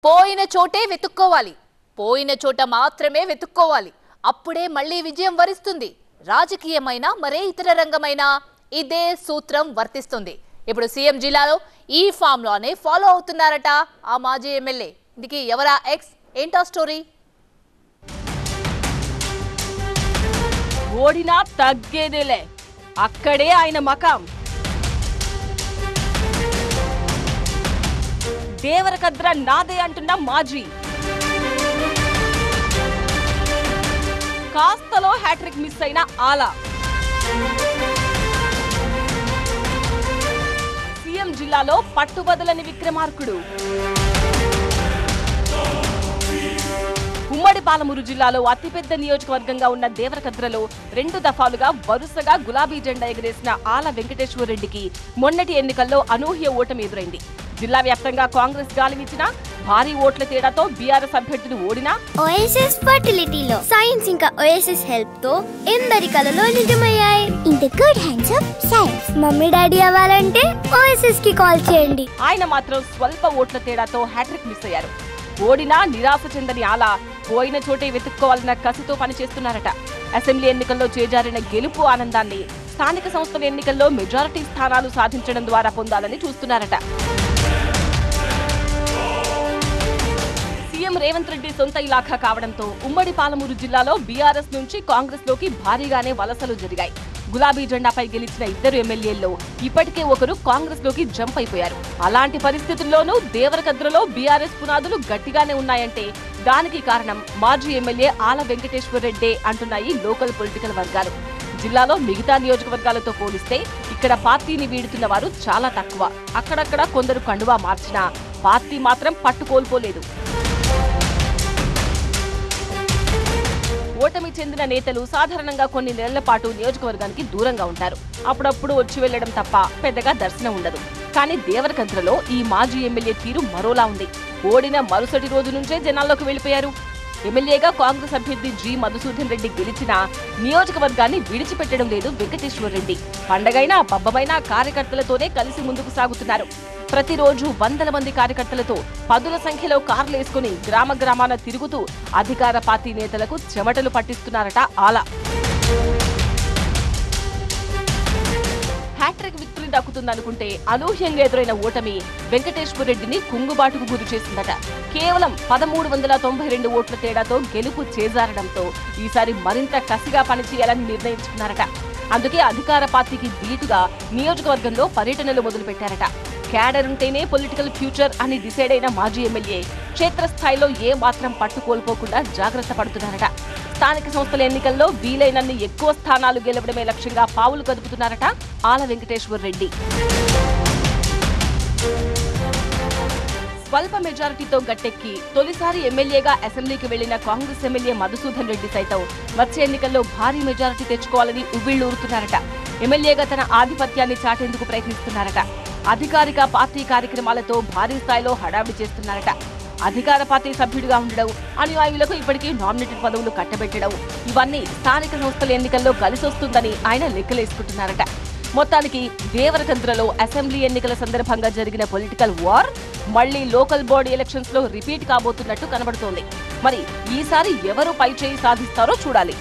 పోయిన చోటే వెతుక్కోవాలి. పోయిన చోట మాత్రమే వెతుక్కోవాలి. అప్పుడే మళ్ళీ విజయం వరిస్తుంది. రాజకీయమైనా మరే ఇతర రంగమైనా ఇదే సూత్రం వర్తిస్తుంది. ఇప్పుడు సీఎం జిల్లాలో ఈ ఫామ్లోనే ఫాలో అవుతున్నారట ఆ మాజీ ఎమ్మెల్యే. ఇందుకే ఎవరా ఎక్స్ ఏంటా స్టోరీ? ఓడినా తగ్గేదేలే, అక్కడే ఆయన మకాం. దేవరకద్ర నాదే అంటున్న మాజీ, కాస్తలో హ్యాట్రిక్ మిస్ అయిన ఆలా. సీఎం జిల్లాలో పట్టుబదలని విక్రమార్కుడు. ఉమ్మడి పాలమూరు జిల్లాలో అతిపెద్ద నియోజకవర్గంగా ఉన్న దేవరకద్రలో 2 దఫాలుగా వరుసగా గులాబీ జెండా ఎగరేసిన ఆల వెంకటేశ్వర రెడ్డికి మొన్నటి ఎన్నికల్లో అనూహ్య ఓటమి ఎదురైంది. జిల్లా వ్యాప్తంగా కాంగ్రెస్ గాలివిచ్చిన భారీ ఓట్ల తేడాతో బీఆర్ఎస్ అభ్యర్థులు ఓడినా ఓఎస్ఎస్ ఫర్టిలిటీలో సైన్స్ ఇంకా ఓఎస్ఎస్ హెల్ప్ తో ఎందరి కలలు నిజమయ్యాయి. In the good hands of science. Mummy daddy అవ్వాలంటే ఓఎస్ఎస్ కి కాల్ చేయండి. ఆయన మాత్రం స్వల్ప ఓట్ల తేడాతో హ్యాట్రిక్ మిస్ అయ్యారు. ఓడినా నిరాశ చెందని ఆలా పోయిన చోటే వెతుక్కోవాలన్న కసితో పనిచేస్తున్నారట. అసెంబ్లీ ఎన్నికల్లో చేజారిన గెలుపు ఆనందాన్ని స్థానిక సంస్థల ఎన్నికల్లో మెజారిటీ స్థానాలు సాధించడం ద్వారా పొందాలని చూస్తున్నారట. సీఎం రేవంత్ రెడ్డి సొంత ఇలాఖా కావడంతో ఉమ్మడి పాలమూరు జిల్లాలో బీఆర్ఎస్ నుంచి కాంగ్రెస్ లోకి భారీగానే వలసలు జరిగాయి. గులాబీ జెండాపై గెలిచిన 2 ఎమ్మెల్యేల్లో ఇప్పటికే ఒకరు కాంగ్రెస్ లోకి జంప్ అయిపోయారు. అలాంటి పరిస్థితుల్లోనూ దేవరకద్రలో బీఆర్ఎస్ పునాదులు గట్టిగానే ఉన్నాయంటే దానికి కారణం మాజీ ఎమ్మెల్యే ఆల వెంకటేశ్వర రెడ్డే అంటున్నాయి లోకల్ పొలిటికల్ వర్గాలు. జిల్లాలో మిగతా నియోజకవర్గాలతో పోలిస్తే ఇక్కడ పార్టీని వీడుతున్న వారు చాలా తక్కువ. అక్కడక్కడ కొందరు కండువా మార్చినా పార్టీ మాత్రం పట్టుకోల్పోలేదు. ఓటమి చెందిన నేతలు సాధారణంగా కొన్ని నెలల పాటు నియోజకవర్గానికి దూరంగా ఉంటారు. అప్పుడప్పుడు వచ్చి వెళ్లడం తప్ప పెద్దగా దర్శనం ఉండదు. కానీ దేవరకద్రలో ఈ మాజీ ఎమ్మెల్యే తీరు మరోలా ఉంది. ఓడిన మరుసటి రోజు నుంచే జనాల్లోకి వెళ్లిపోయారు. ఎమ్మెల్యేగా కాంగ్రెస్ అభ్యర్థి జి మధుసూదన్ రెడ్డి గెలిచినా నియోజకవర్గాన్ని విడిచిపెట్టడం లేదు వెంకటేశ్వర రెడ్డి. పండగైనా పబ్బమైనా కార్యకర్తలతోనే కలిసి ముందుకు సాగుతున్నారు. ప్రతిరోజు వందల మంది కార్యకర్తలతో 10ల సంఖ్యలో కార్లు వేసుకుని గ్రామ గ్రామాన తిరుగుతూ అధికార పార్టీ నేతలకు చెమటలు పట్టిస్తున్నారట ఆలా. హ్యాట్రిక్ విక్టరీ దక్కుతుందనుకుంటే అనూహ్యంగా ఎదురైన ఓటమి వెంకటేశ్వర రెడ్డిని కుంగుబాటుకు గురి చేసిందట. కేవలం 1392 ఓట్ల తేడాతో గెలుపు చేజారడంతో ఈసారి మరింత కసిగా పనిచేయాలని నిర్ణయించుకున్నారట. అందుకే అధికార పార్టీకి ధీటుగా నియోజకవర్గంలో పర్యటనలు మొదలుపెట్టారట. క్యాడర్ ఉంటేనే పొలిటికల్ ఫ్యూచర్ అని డిసైడ్ అయిన మాజీ ఎమ్మెల్యే క్షేత్రస్థాయిలో ఏ మాత్రం పట్టుకోల్పోకుండా జాగ్రత్త పడుతున్నారట. స్థానిక సంస్థల ఎన్నికల్లో వీలైనన్ని ఎక్కువ స్థానాలు గెలవడమే లక్ష్యంగా పావులు కదుపుతున్నారట ఆల వెంకటేశ్వర రెడ్డి. స్వల్ప మెజారిటీతో గట్టెక్కి తొలిసారి ఎమ్మెల్యేగా అసెంబ్లీకి వెళ్లిన కాంగ్రెస్ ఎమ్మెల్యే మధుసూదన్ రెడ్డి సైతం వచ్చే ఎన్నికల్లో భారీ మెజారిటీ తెచ్చుకోవాలని ఉవ్విళ్లూరుతున్నారట. ఎమ్మెల్యేగా తన ఆధిపత్యాన్ని చాటేందుకు ప్రయత్నిస్తున్నారట. అధికారిక పార్టీ కార్యక్రమాలతో భారీ స్థాయిలో హడావిడి చేస్తున్నారట. అధికార పార్టీ సభ్యుడిగా ఉండడం, అనుయాయులకు ఇప్పటికీ నామినేటెడ్ పదవులు కట్టబెట్టడం, ఇవన్నీ స్థానిక సంస్థల ఎన్నికల్లో కలిసొస్తుందని ఆయన లెక్కలేసుకుంటున్నారట. మొత్తానికి దేవరకద్రలో అసెంబ్లీ ఎన్నికల సందర్భంగా జరిగిన పొలిటికల్ వార్ మళ్లీ లోకల్ బాడీ ఎలక్షన్స్ లో రిపీట్ కాబోతున్నట్టు కనబడుతోంది. మరి ఈసారి ఎవరు పై చేయి సాధిస్తారో చూడాలి.